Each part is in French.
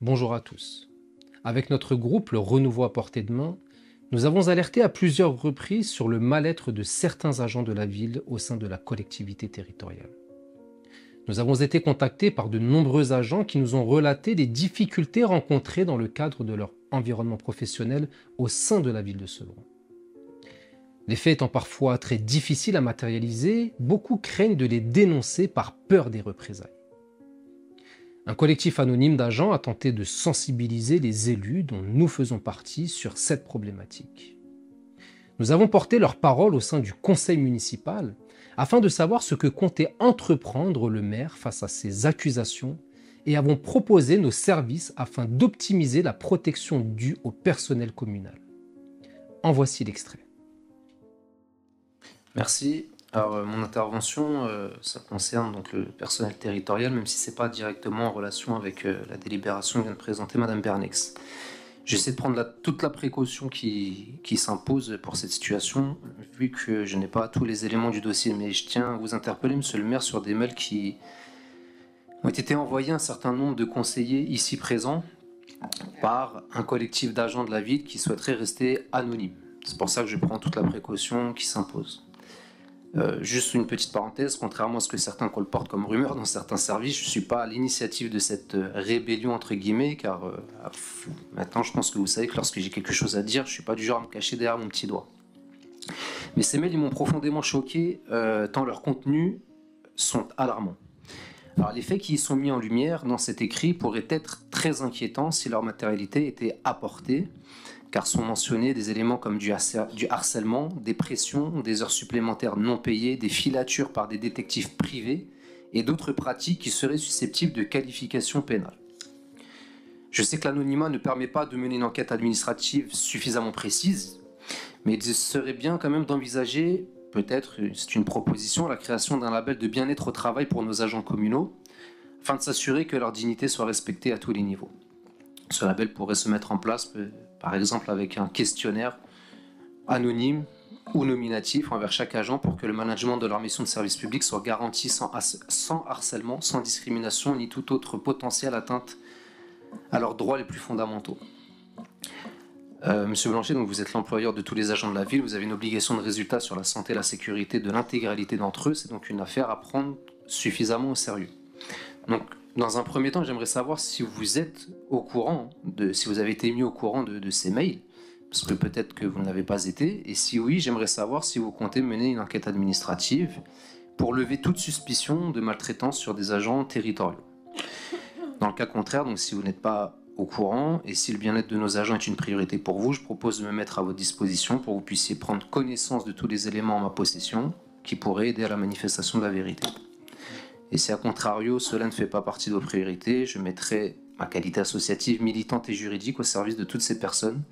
Bonjour à tous. Avec notre groupe Le Renouveau à portée de main, nous avons alerté à plusieurs reprises sur le mal-être de certains agents de la ville au sein de la collectivité territoriale. Nous avons été contactés par de nombreux agents qui nous ont relaté les difficultés rencontrées dans le cadre de leur environnement professionnel au sein de la ville de Sevran. Les faits étant parfois très difficiles à matérialiser, beaucoup craignent de les dénoncer par peur des représailles. Un collectif anonyme d'agents a tenté de sensibiliser les élus dont nous faisons partie sur cette problématique. Nous avons porté leur parole au sein du conseil municipal afin de savoir ce que comptait entreprendre le maire face à ces accusations et avons proposé nos services afin d'optimiser la protection due au personnel communal. En voici l'extrait. Merci. Alors, mon intervention, ça concerne donc le personnel territorial, même si ce n'est pas directement en relation avec la délibération que vient de présenter Madame Bernex. J'essaie de prendre toute la précaution qui s'impose pour cette situation, vu que je n'ai pas tous les éléments du dossier, mais je tiens à vous interpeller, Monsieur le maire, sur des mails qui ont été envoyés à un certain nombre de conseillers ici présents par un collectif d'agents de la ville qui souhaiterait rester anonyme. C'est pour ça que je prends toute la précaution qui s'impose. Juste une petite parenthèse, contrairement à ce que certains colportent comme rumeur dans certains services, je ne suis pas à l'initiative de cette rébellion entre guillemets, car maintenant je pense que vous savez que lorsque j'ai quelque chose à dire, je ne suis pas du genre à me cacher derrière mon petit doigt. Mais ces mails ils m'ont profondément choqué, tant leurs contenus sont alarmants. Alors les faits qui y sont mis en lumière dans cet écrit pourraient être très inquiétants si leur matérialité était apportée, car sont mentionnés des éléments comme du harcèlement, des pressions, des heures supplémentaires non payées, des filatures par des détectives privés et d'autres pratiques qui seraient susceptibles de qualification pénale. Je sais que l'anonymat ne permet pas de mener une enquête administrative suffisamment précise, mais il serait bien quand même d'envisager, peut-être, c'est une proposition, la création d'un label de bien-être au travail pour nos agents communaux, afin de s'assurer que leur dignité soit respectée à tous les niveaux. Ce label pourrait se mettre en place, par exemple, avec un questionnaire anonyme ou nominatif envers chaque agent pour que le management de leur mission de service public soit garanti sans harcèlement, sans discrimination, ni toute autre potentielle atteinte à leurs droits les plus fondamentaux. Monsieur Blanchet, donc vous êtes l'employeur de tous les agents de la ville, vous avez une obligation de résultat sur la santé et la sécurité de l'intégralité d'entre eux, c'est donc une affaire à prendre suffisamment au sérieux. Donc, dans un premier temps, j'aimerais savoir si vous êtes au courant, si vous avez été mis au courant de ces mails, parce que peut-être que vous ne l'avez pas été, et si oui, j'aimerais savoir si vous comptez mener une enquête administrative pour lever toute suspicion de maltraitance sur des agents territoriaux. Dans le cas contraire, donc si vous n'êtes pas au courant, et si le bien-être de nos agents est une priorité pour vous, je propose de me mettre à votre disposition pour que vous puissiez prendre connaissance de tous les éléments en ma possession qui pourraient aider à la manifestation de la vérité. Et si à contrario, cela ne fait pas partie de vos priorités, je mettrai ma qualité associative, militante et juridique au service de toutes ces personnes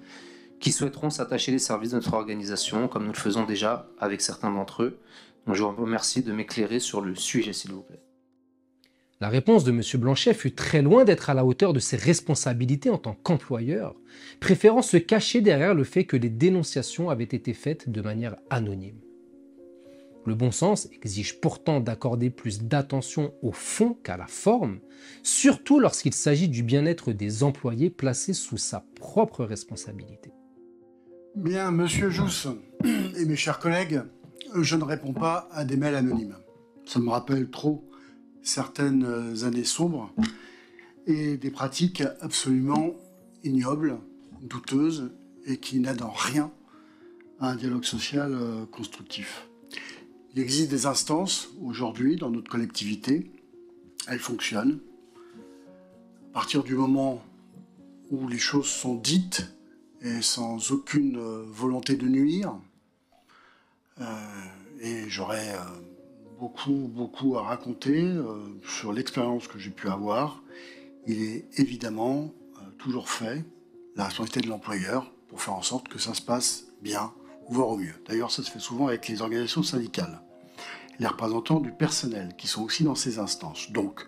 qui souhaiteront s'attacher les services de notre organisation, comme nous le faisons déjà avec certains d'entre eux. Donc je vous remercie de m'éclairer sur le sujet, s'il vous plaît. La réponse de M. Blanchet fut très loin d'être à la hauteur de ses responsabilités en tant qu'employeur, préférant se cacher derrière le fait que les dénonciations avaient été faites de manière anonyme. Le bon sens exige pourtant d'accorder plus d'attention au fond qu'à la forme, surtout lorsqu'il s'agit du bien-être des employés placés sous sa propre responsabilité. Bien, monsieur Jousse et mes chers collègues, je ne réponds pas à des mails anonymes. Ça me rappelle trop certaines années sombres et des pratiques absolument ignobles, douteuses et qui n'aident en rien à un dialogue social constructif. Il existe des instances aujourd'hui dans notre collectivité, elles fonctionnent. À partir du moment où les choses sont dites et sans aucune volonté de nuire, et j'aurais beaucoup à raconter sur l'expérience que j'ai pu avoir, il est évidemment toujours fait la responsabilité de l'employeur pour faire en sorte que ça se passe bien, voire au mieux. D'ailleurs, ça se fait souvent avec les organisations syndicales. Les représentants du personnel qui sont aussi dans ces instances. Donc,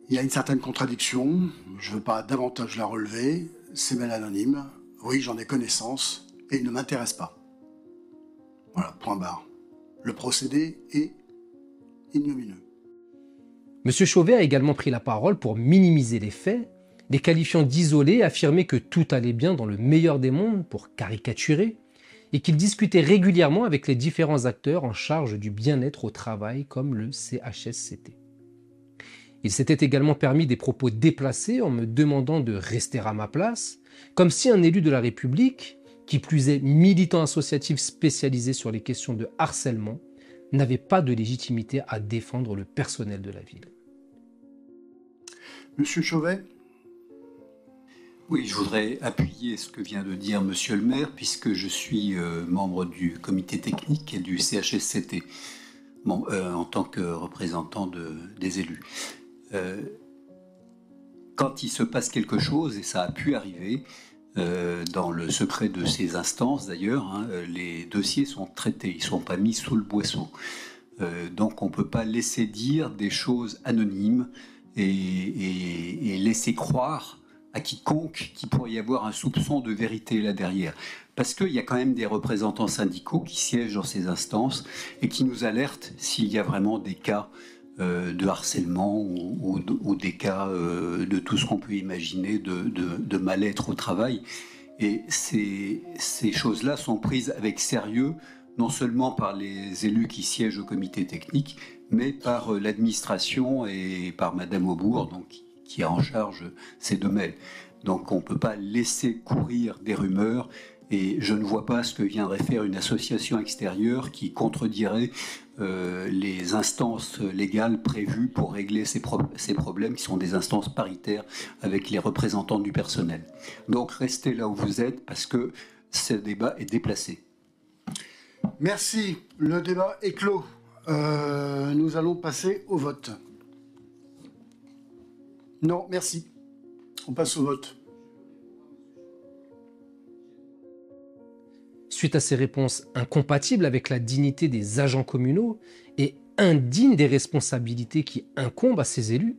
il y a une certaine contradiction, je ne veux pas davantage la relever, ces mails anonymes, oui, j'en ai connaissance, et ils ne m'intéressent pas. Voilà, point barre. Le procédé est ignomineux. M. Chauvet a également pris la parole pour minimiser les faits, les qualifiant d'isolés, affirmer que tout allait bien dans le meilleur des mondes pour caricaturer, et qu'il discutait régulièrement avec les différents acteurs en charge du bien-être au travail comme le CHSCT. Il s'était également permis des propos déplacés en me demandant de rester à ma place, comme si un élu de la République, qui plus est militant associatif spécialisé sur les questions de harcèlement, n'avait pas de légitimité à défendre le personnel de la ville. Monsieur Chauvet? Oui, je voudrais appuyer ce que vient de dire Monsieur le maire, puisque je suis membre du comité technique et du CHSCT, en tant que représentant des élus. Quand il se passe quelque chose, et ça a pu arriver, dans le secret de ces instances d'ailleurs, les dossiers sont traités, ils ne sont pas mis sous le boisseau. Donc on ne peut pas laisser dire des choses anonymes et laisser croire à quiconque qu'il pourrait y avoir un soupçon de vérité là derrière. Parce qu'il y a quand même des représentants syndicaux qui siègent dans ces instances et qui nous alertent s'il y a vraiment des cas de harcèlement ou des cas de tout ce qu'on peut imaginer de mal-être au travail. Et ces choses-là sont prises avec sérieux, non seulement par les élus qui siègent au comité technique, mais par l'administration et par Madame Aubourg, donc, qui a en charge ces domaines. Donc on ne peut pas laisser courir des rumeurs, et je ne vois pas ce que viendrait faire une association extérieure qui contredirait les instances légales prévues pour régler ces problèmes, qui sont des instances paritaires avec les représentants du personnel. Donc restez là où vous êtes, parce que ce débat est déplacé. Merci, le débat est clos. Nous allons passer au vote. Non, merci. On passe au vote. Suite à ces réponses incompatibles avec la dignité des agents communaux et indignes des responsabilités qui incombent à ces élus,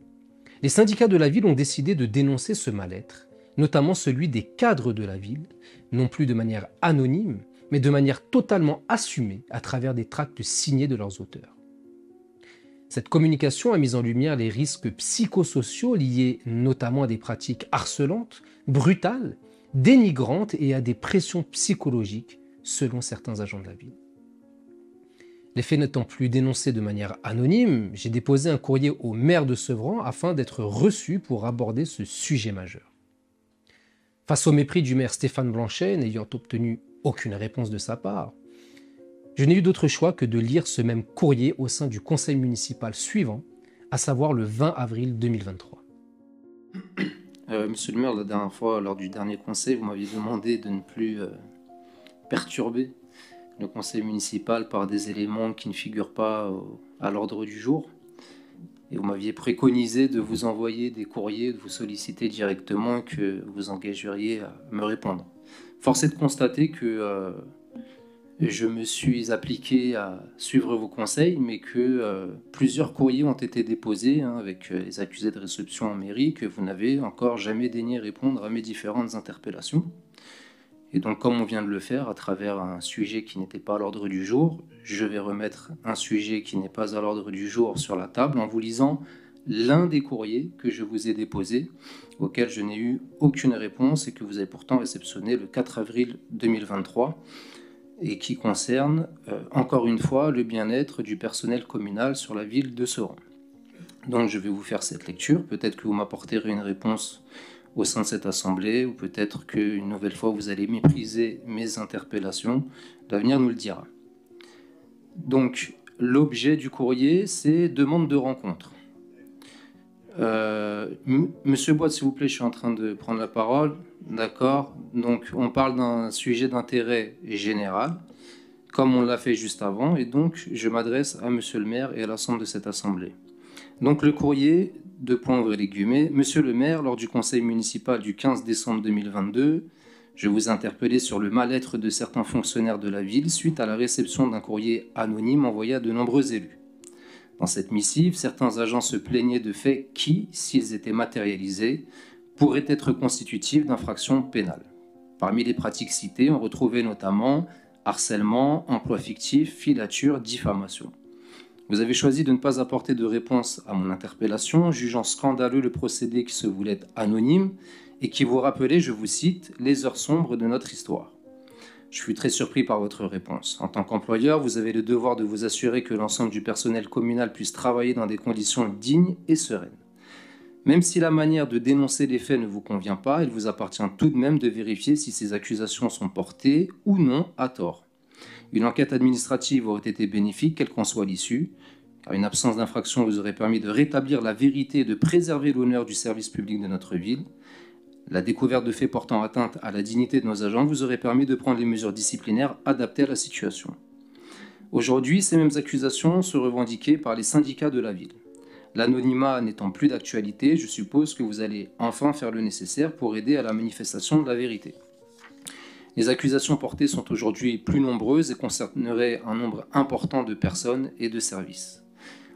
les syndicats de la ville ont décidé de dénoncer ce mal-être, notamment celui des cadres de la ville, non plus de manière anonyme, mais de manière totalement assumée à travers des tracts signés de leurs auteurs. Cette communication a mis en lumière les risques psychosociaux liés notamment à des pratiques harcelantes, brutales, dénigrantes et à des pressions psychologiques selon certains agents de la ville. Les faits n'étant plus dénoncés de manière anonyme, j'ai déposé un courrier au maire de Sevran afin d'être reçu pour aborder ce sujet majeur. Face au mépris du maire Stéphane Blanchet, n'ayant obtenu aucune réponse de sa part, je n'ai eu d'autre choix que de lire ce même courrier au sein du conseil municipal suivant, à savoir le 20 avril 2023. Monsieur le maire, la dernière fois, lors du dernier conseil, vous m'aviez demandé de ne plus perturber le conseil municipal par des éléments qui ne figurent pas à l'ordre du jour. Et vous m'aviez préconisé de vous envoyer des courriers, de vous solliciter directement et que vous engageriez à me répondre. Force est de constater que je me suis appliqué à suivre vos conseils, mais que plusieurs courriers ont été déposés avec les accusés de réception en mairie, que vous n'avez encore jamais daigné répondre à mes différentes interpellations. Et donc, comme on vient de le faire à travers un sujet qui n'était pas à l'ordre du jour, je vais remettre un sujet qui n'est pas à l'ordre du jour sur la table en vous lisant l'un des courriers que je vous ai déposés, auquel je n'ai eu aucune réponse et que vous avez pourtant réceptionné le 4 avril 2023, et qui concerne, encore une fois, le bien-être du personnel communal sur la ville de Sevran. Donc je vais vous faire cette lecture, peut-être que vous m'apporterez une réponse au sein de cette assemblée, ou peut-être qu'une nouvelle fois vous allez mépriser mes interpellations, l'avenir nous le dira. Donc l'objet du courrier, c'est demande de rencontre. Monsieur Boite, s'il vous plaît, je suis en train de prendre la parole. D'accord. Donc, on parle d'un sujet d'intérêt général, comme on l'a fait juste avant, et donc je m'adresse à Monsieur le maire et à l'ensemble de cette assemblée. Donc, le courrier, ouvrez les guillemets, Monsieur le maire, lors du conseil municipal du 15 décembre 2022, je vous interpellais sur le mal-être de certains fonctionnaires de la ville suite à la réception d'un courrier anonyme envoyé à de nombreux élus. Dans cette missive, certains agents se plaignaient de faits qui, s'ils étaient matérialisés, pourraient être constitutifs d'infractions pénales. Parmi les pratiques citées, on retrouvait notamment harcèlement, emploi fictif, filature, diffamation. Vous avez choisi de ne pas apporter de réponse à mon interpellation, jugeant scandaleux le procédé qui se voulait anonyme et qui vous rappelait, je vous cite, « les heures sombres de notre histoire ». Je fus très surpris par votre réponse. En tant qu'employeur, vous avez le devoir de vous assurer que l'ensemble du personnel communal puisse travailler dans des conditions dignes et sereines. Même si la manière de dénoncer les faits ne vous convient pas, il vous appartient tout de même de vérifier si ces accusations sont portées ou non à tort. Une enquête administrative aurait été bénéfique, quelle qu'en soit l'issue, car une absence d'infraction vous aurait permis de rétablir la vérité et de préserver l'honneur du service public de notre ville. La découverte de faits portant atteinte à la dignité de nos agents vous aurait permis de prendre les mesures disciplinaires adaptées à la situation. Aujourd'hui, ces mêmes accusations sont revendiquées par les syndicats de la ville. L'anonymat n'étant plus d'actualité, je suppose que vous allez enfin faire le nécessaire pour aider à la manifestation de la vérité. Les accusations portées sont aujourd'hui plus nombreuses et concerneraient un nombre important de personnes et de services.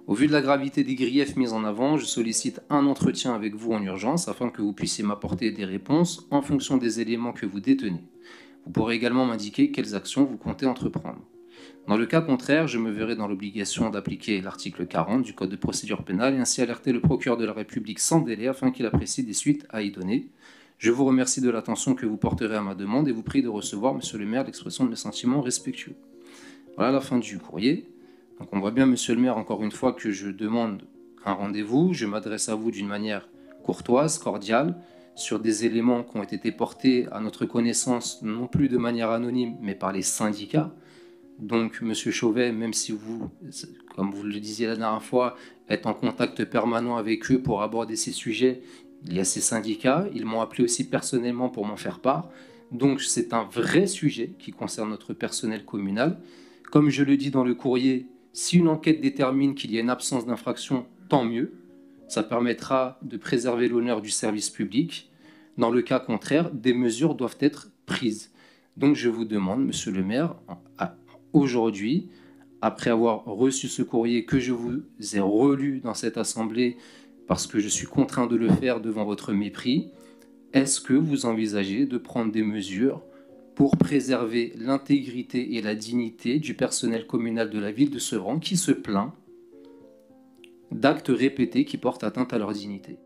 Au vu de la gravité des griefs mis en avant, je sollicite un entretien avec vous en urgence afin que vous puissiez m'apporter des réponses en fonction des éléments que vous détenez. Vous pourrez également m'indiquer quelles actions vous comptez entreprendre. Dans le cas contraire, je me verrai dans l'obligation d'appliquer l'article 40 du Code de procédure pénale et ainsi alerter le procureur de la République sans délai afin qu'il apprécie des suites à y donner. Je vous remercie de l'attention que vous porterez à ma demande et vous prie de recevoir, Monsieur le maire, l'expression de mes sentiments respectueux. Voilà la fin du courrier. Donc on voit bien, Monsieur le maire, encore une fois, que je demande un rendez-vous. Je m'adresse à vous d'une manière courtoise, cordiale, sur des éléments qui ont été portés à notre connaissance, non plus de manière anonyme, mais par les syndicats. Donc, Monsieur Chauvet, même si vous, comme vous le disiez la dernière fois, êtes en contact permanent avec eux pour aborder ces sujets, il y a ces syndicats. Ils m'ont appelé aussi personnellement pour m'en faire part. Donc, c'est un vrai sujet qui concerne notre personnel communal. Comme je le dis dans le courrier, si une enquête détermine qu'il y a une absence d'infraction, tant mieux. Ça permettra de préserver l'honneur du service public. Dans le cas contraire, des mesures doivent être prises. Donc je vous demande, Monsieur le maire, aujourd'hui, après avoir reçu ce courrier que je vous ai relu dans cette assemblée, parce que je suis contraint de le faire devant votre mépris, est-ce que vous envisagez de prendre des mesures pour préserver l'intégrité et la dignité du personnel communal de la ville de Sevran qui se plaint d'actes répétés qui portent atteinte à leur dignité?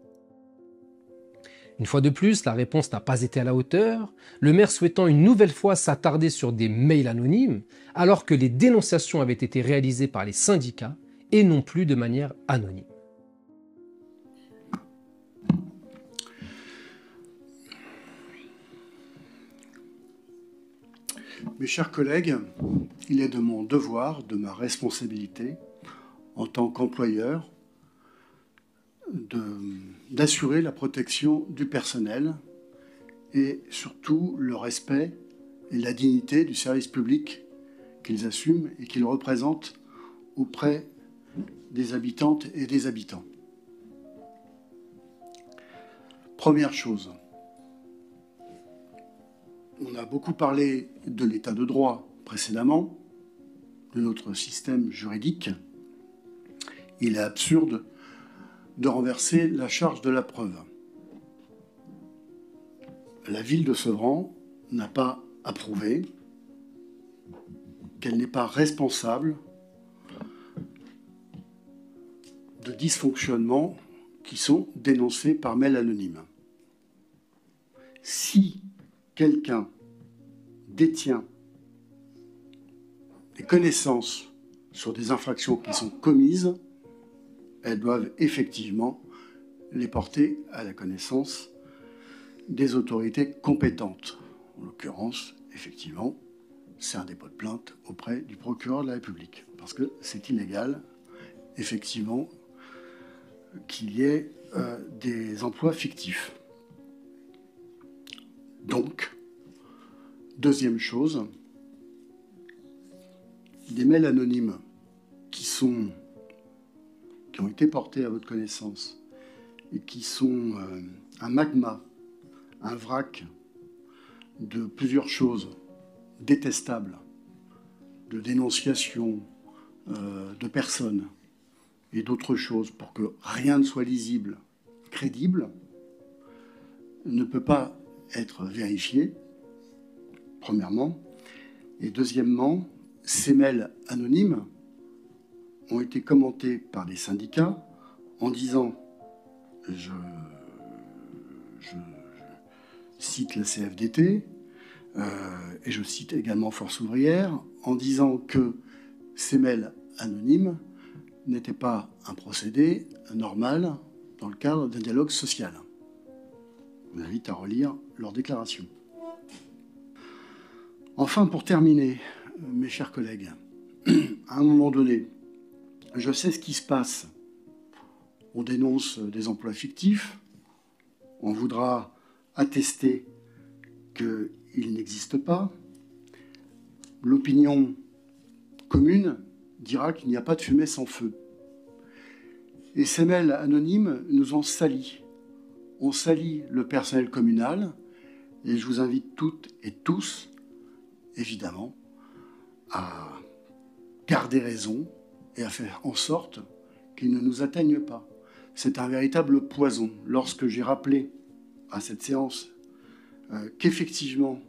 Une fois de plus, la réponse n'a pas été à la hauteur, le maire souhaitant une nouvelle fois s'attarder sur des mails anonymes, alors que les dénonciations avaient été réalisées par les syndicats et non plus de manière anonyme. Mes chers collègues, il est de mon devoir, de ma responsabilité, en tant qu'employeur, d'assurer la protection du personnel et surtout le respect et la dignité du service public qu'ils assument et qu'ils représentent auprès des habitantes et des habitants. Première chose, on a beaucoup parlé de l'état de droit précédemment, de notre système juridique. Il est absurde de renverser la charge de la preuve. La ville de Sevran n'a pas approuvé, qu'elle n'est pas responsable de dysfonctionnements qui sont dénoncés par mail anonyme. Si quelqu'un détient des connaissances sur des infractions qui sont commises, elles doivent effectivement les porter à la connaissance des autorités compétentes. En l'occurrence, effectivement, c'est un dépôt de plainte auprès du procureur de la République. Parce que c'est illégal, effectivement, qu'il y ait des emplois fictifs. Donc, deuxième chose, des mails anonymes qui ont été portés à votre connaissance et qui sont un magma, un vrac de plusieurs choses détestables, de dénonciation de personnes et d'autres choses pour que rien ne soit lisible, crédible, ne peut pas être vérifié, premièrement. Et deuxièmement, ces mails anonymes ont été commentés par des syndicats en disant, je cite la CFDT, et je cite également Force ouvrière, en disant que ces mails anonymes n'étaient pas un procédé normal dans le cadre d'un dialogue social. Je vous invite à relire leur déclaration. Enfin, pour terminer, mes chers collègues, à un moment donné, je sais ce qui se passe. On dénonce des emplois fictifs, on voudra attester qu'ils n'existent pas. L'opinion commune dira qu'il n'y a pas de fumée sans feu. Et ces mails anonymes nous ont salis. On salit le personnel communal, et je vous invite toutes et tous, évidemment, à garder raison et à faire en sorte qu'ils ne nous atteignent pas. C'est un véritable poison. Lorsque j'ai rappelé à cette séance qu'effectivement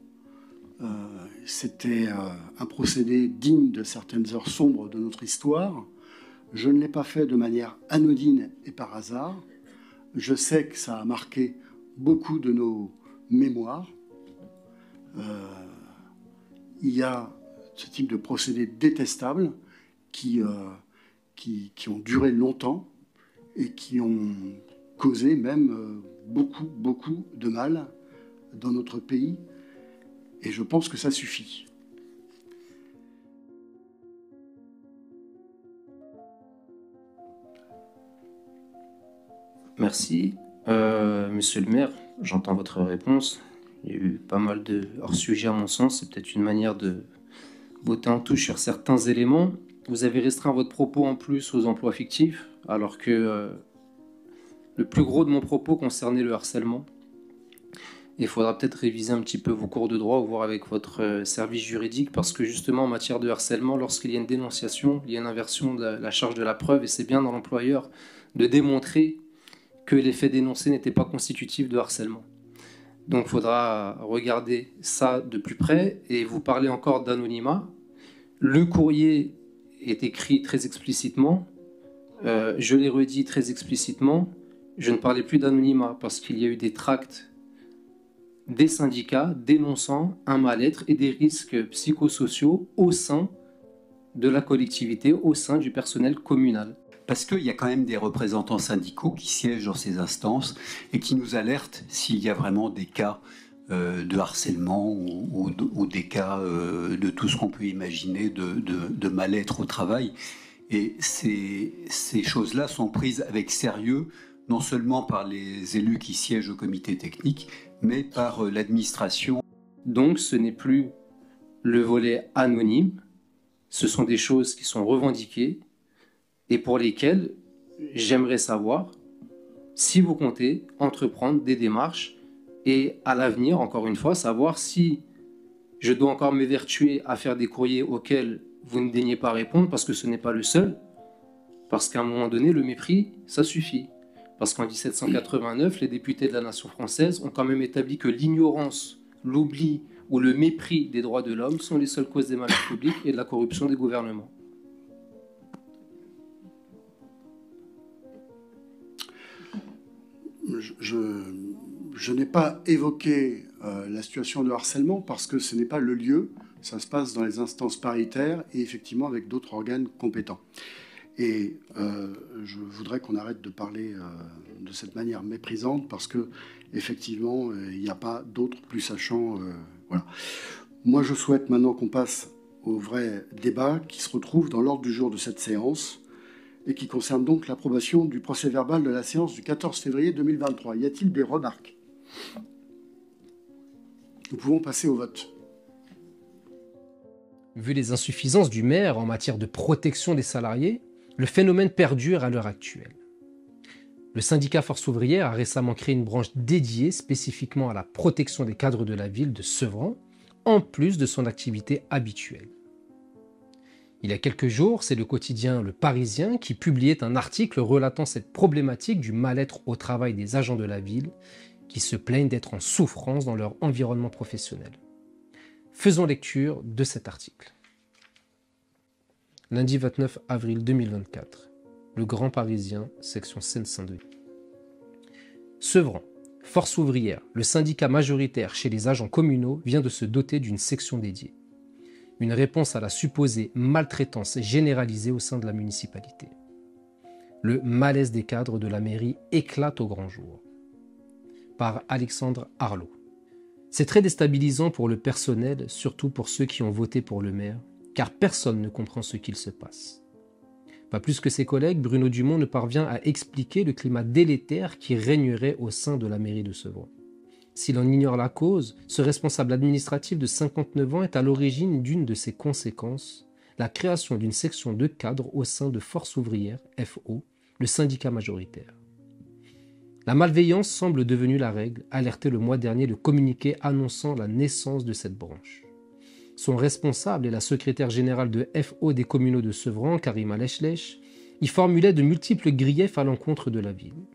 c'était un procédé digne de certaines heures sombres de notre histoire, je ne l'ai pas fait de manière anodine et par hasard. Je sais que ça a marqué beaucoup de nos mémoires. Il y a ce type de procédés détestables qui ont duré longtemps et qui ont causé même beaucoup de mal dans notre pays. Et je pense que ça suffit. Merci. Monsieur le maire, j'entends votre réponse. Il y a eu pas mal de hors-sujet à mon sens. C'est peut-être une manière de botter en touche sur certains éléments. Vous avez restreint votre propos en plus aux emplois fictifs, alors que le plus gros de mon propos concernait le harcèlement. Il faudra peut-être réviser un petit peu vos cours de droit ou voir avec votre service juridique, parce que justement en matière de harcèlement, lorsqu'il y a une dénonciation, il y a une inversion de la charge de la preuve, et c'est bien dans l'employeur de démontrer que les faits dénoncés n'étaient pas constitutifs de harcèlement. Donc il faudra regarder ça de plus près, et vous parlez encore d'anonymat. Le courrier est écrit très explicitement, je l'ai redit très explicitement, je ne parlais plus d'anonymat parce qu'il y a eu des tracts des syndicats dénonçant un mal-être et des risques psychosociaux au sein de la collectivité, au sein du personnel communal. Parce qu'il y a quand même des représentants syndicaux qui siègent dans ces instances et qui nous alertent s'il y a vraiment des cas de harcèlement ou des cas de tout ce qu'on peut imaginer de mal-être au travail. Et ces choses-là sont prises avec sérieux, non seulement par les élus qui siègent au comité technique, mais par l'administration. Donc ce n'est plus le volet anonyme, ce sont des choses qui sont revendiquées et pour lesquelles j'aimerais savoir si vous comptez entreprendre des démarches et à l'avenir, encore une fois, savoir si je dois encore m'évertuer à faire des courriers auxquels vous ne daignez pas répondre parce que ce n'est pas le seul, parce qu'à un moment donné, le mépris, ça suffit. Parce qu'en 1789, les députés de la nation française ont quand même établi que l'ignorance, l'oubli ou le mépris des droits de l'homme sont les seules causes des malheurs publics et de la corruption des gouvernements. Je n'ai pas évoqué la situation de harcèlement parce que ce n'est pas le lieu. Ça se passe dans les instances paritaires et effectivement avec d'autres organes compétents. Et je voudrais qu'on arrête de parler de cette manière méprisante parce que effectivement, il n'y a pas d'autres plus sachants. Voilà. Moi, je souhaite maintenant qu'on passe au vrai débat qui se retrouve dans l'ordre du jour de cette séance et qui concerne donc l'approbation du procès-verbal de la séance du 14 février 2023. Y a-t-il des remarques? Nous pouvons passer au vote. Vu les insuffisances du maire en matière de protection des salariés, le phénomène perdure à l'heure actuelle. Le syndicat Force ouvrière a récemment créé une branche dédiée spécifiquement à la protection des cadres de la ville de Sevran, en plus de son activité habituelle. Il y a quelques jours, c'est le quotidien Le Parisien qui publiait un article relatant cette problématique du mal-être au travail des agents de la ville qui se plaignent d'être en souffrance dans leur environnement professionnel. Faisons lecture de cet article. lundi 29 avril 2024. Le Grand Parisien, section Seine-Saint-Denis. Sevran. Force ouvrière, le syndicat majoritaire chez les agents communaux vient de se doter d'une section dédiée. Une réponse à la supposée maltraitance généralisée au sein de la municipalité. Le malaise des cadres de la mairie éclate au grand jour. Par Alexandre Arlot. C'est très déstabilisant pour le personnel, surtout pour ceux qui ont voté pour le maire, car personne ne comprend ce qu'il se passe. Pas plus que ses collègues, Bruno Dumont ne parvient à expliquer le climat délétère qui régnerait au sein de la mairie de Sevran. S'il en ignore la cause, ce responsable administratif de 59 ans est à l'origine d'une de ses conséquences, la création d'une section de cadres au sein de Force ouvrière, FO, le syndicat majoritaire. La malveillance semble devenue la règle, alertait le mois dernier le communiqué annonçant la naissance de cette branche. Son responsable est la secrétaire générale de FO des communaux de Sevran, Karima Lechlech, y formulait de multiples griefs à l'encontre de la ville.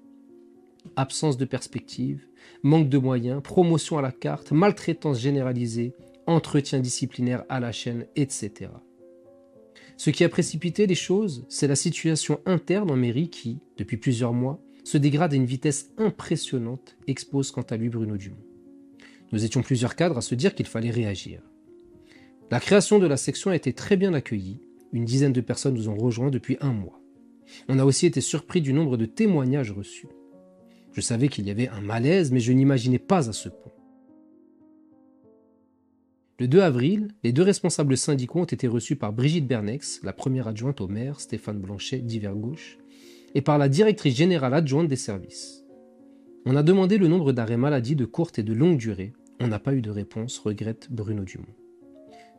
Absence de perspective, manque de moyens, promotion à la carte, maltraitance généralisée, entretien disciplinaire à la chaîne, etc. Ce qui a précipité les choses, c'est la situation interne en mairie qui, depuis plusieurs mois, se dégrade à une vitesse impressionnante, expose quant à lui Bruno Dumont. Nous étions plusieurs cadres à se dire qu'il fallait réagir. La création de la section a été très bien accueillie. Une dizaine de personnes nous ont rejoints depuis un mois. On a aussi été surpris du nombre de témoignages reçus. Je savais qu'il y avait un malaise, mais je n'imaginais pas à ce point. Le 2 avril, les deux responsables syndicaux ont été reçus par Brigitte Bernex, la première adjointe au maire, Stéphane Blanchet, d'Hiver Gauche, et par la directrice générale adjointe des services. On a demandé le nombre d'arrêts maladie de courte et de longue durée. On n'a pas eu de réponse, regrette Bruno Dumont.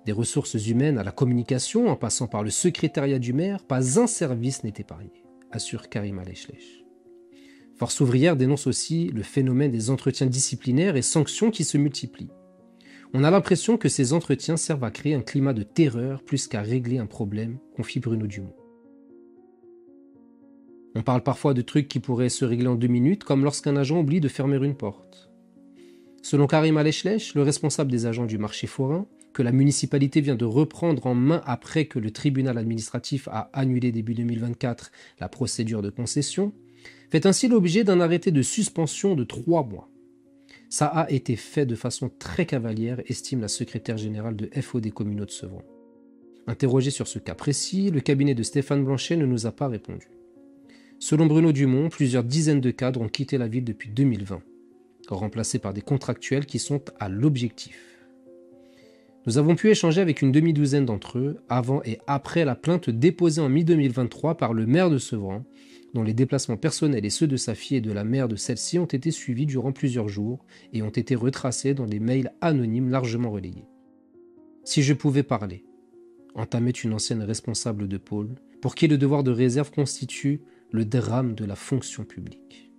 Des ressources humaines à la communication, en passant par le secrétariat du maire, pas un service n'est épargné, assure Karima Lechlech. Force ouvrière dénonce aussi le phénomène des entretiens disciplinaires et sanctions qui se multiplient. On a l'impression que ces entretiens servent à créer un climat de terreur plus qu'à régler un problème, confie Bruno Dumont. On parle parfois de trucs qui pourraient se régler en 2 minutes, comme lorsqu'un agent oublie de fermer une porte. Selon Karima Lechlech, le responsable des agents du marché forain, que la municipalité vient de reprendre en main après que le tribunal administratif a annulé début 2024 la procédure de concession, fait ainsi l'objet d'un arrêté de suspension de 3 mois. Ça a été fait de façon très cavalière, estime la secrétaire générale de FO des communaux de Sevran. Interrogé sur ce cas précis, le cabinet de Stéphane Blanchet ne nous a pas répondu. Selon Bruno Dumont, plusieurs dizaines de cadres ont quitté la ville depuis 2020, remplacés par des contractuels qui sont à l'objectif. Nous avons pu échanger avec une demi-douzaine d'entre eux avant et après la plainte déposée en mi-2023 par le maire de Sevran, dont les déplacements personnels et ceux de sa fille et de la mère de celle-ci ont été suivis durant plusieurs jours et ont été retracés dans des mails anonymes largement relayés. Si je pouvais parler, entamait une ancienne responsable de pôle, pour qui le devoir de réserve constitue le drame de la fonction publique.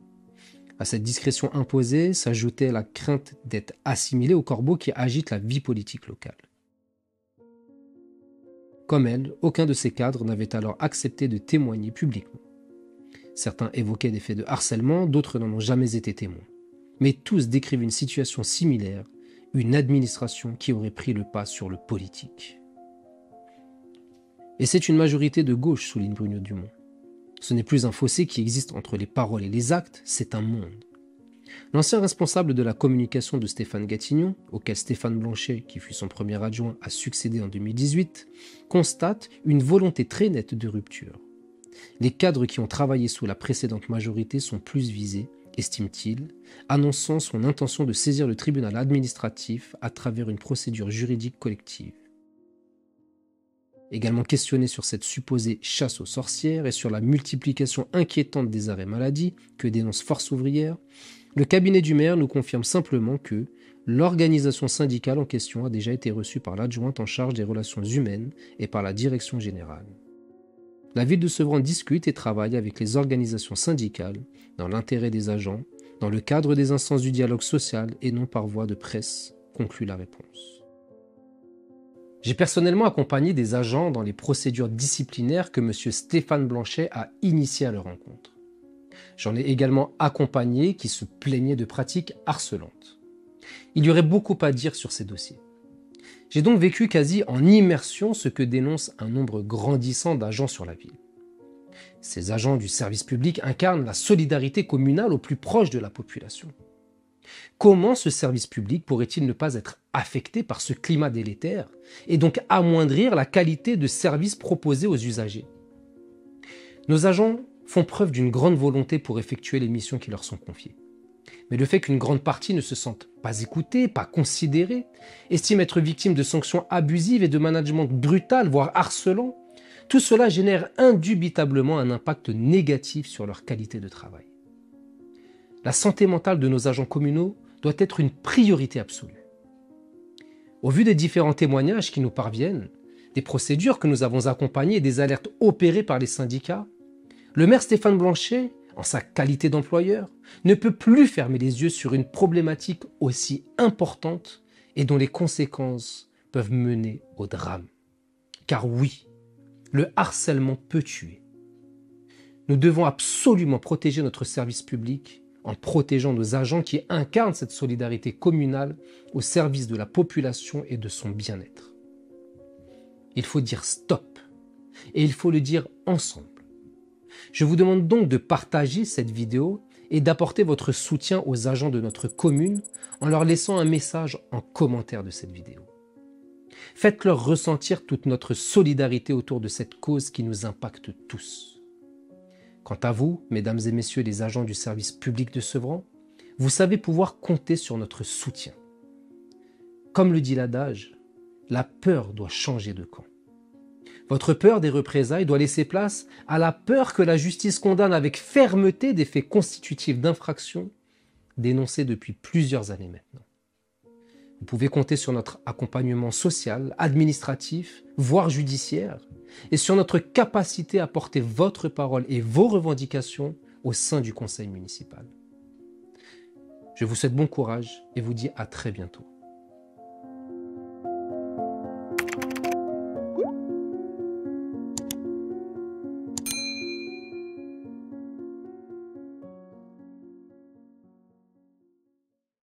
À cette discrétion imposée s'ajoutait la crainte d'être assimilé au corbeau qui agite la vie politique locale. Comme elle, aucun de ces cadres n'avait alors accepté de témoigner publiquement. Certains évoquaient des faits de harcèlement, d'autres n'en ont jamais été témoins. Mais tous décrivent une situation similaire, une administration qui aurait pris le pas sur le politique. Et c'est une majorité de gauche, souligne Bruno Dumont. Ce n'est plus un fossé qui existe entre les paroles et les actes, c'est un monde. L'ancien responsable de la communication de Stéphane Gatignon, auquel Stéphane Blanchet, qui fut son premier adjoint, a succédé en 2018, constate une volonté très nette de rupture. Les cadres qui ont travaillé sous la précédente majorité sont plus visés, estime-t-il, annonçant son intention de saisir le tribunal administratif à travers une procédure juridique collective. Également questionné sur cette supposée chasse aux sorcières et sur la multiplication inquiétante des arrêts maladie que dénonce Force ouvrière, le cabinet du maire nous confirme simplement que l'organisation syndicale en question a déjà été reçue par l'adjointe en charge des relations humaines et par la direction générale. La ville de Sevran discute et travaille avec les organisations syndicales dans l'intérêt des agents, dans le cadre des instances du dialogue social et non par voie de presse, conclut la réponse. J'ai personnellement accompagné des agents dans les procédures disciplinaires que M. Stéphane Blanchet a initiées à leur rencontre. J'en ai également accompagné qui se plaignaient de pratiques harcelantes. Il y aurait beaucoup à dire sur ces dossiers. J'ai donc vécu quasi en immersion ce que dénonce un nombre grandissant d'agents sur la ville. Ces agents du service public incarnent la solidarité communale au plus proche de la population. Comment ce service public pourrait-il ne pas être affecté par ce climat délétère et donc amoindrir la qualité de service proposé aux usagers? Nos agents font preuve d'une grande volonté pour effectuer les missions qui leur sont confiées. Mais le fait qu'une grande partie ne se sente pas écoutée, pas considérée, estime être victime de sanctions abusives et de management brutal, voire harcelant, tout cela génère indubitablement un impact négatif sur leur qualité de travail. La santé mentale de nos agents communaux doit être une priorité absolue. Au vu des différents témoignages qui nous parviennent, des procédures que nous avons accompagnées et des alertes opérées par les syndicats, le maire Stéphane Blanchet, en sa qualité d'employeur, ne peut plus fermer les yeux sur une problématique aussi importante et dont les conséquences peuvent mener au drame. Car oui, le harcèlement peut tuer. Nous devons absolument protéger notre service public en protégeant nos agents qui incarnent cette solidarité communale au service de la population et de son bien-être. Il faut dire stop, et il faut le dire ensemble. Je vous demande donc de partager cette vidéo et d'apporter votre soutien aux agents de notre commune en leur laissant un message en commentaire de cette vidéo. Faites-leur ressentir toute notre solidarité autour de cette cause qui nous impacte tous. Quant à vous, mesdames et messieurs les agents du service public de Sevran, vous savez pouvoir compter sur notre soutien. Comme le dit l'adage, la peur doit changer de camp. Votre peur des représailles doit laisser place à la peur que la justice condamne avec fermeté des faits constitutifs d'infraction dénoncés depuis plusieurs années maintenant. Vous pouvez compter sur notre accompagnement social, administratif, voire judiciaire, et sur notre capacité à porter votre parole et vos revendications au sein du conseil municipal. Je vous souhaite bon courage et vous dis à très bientôt.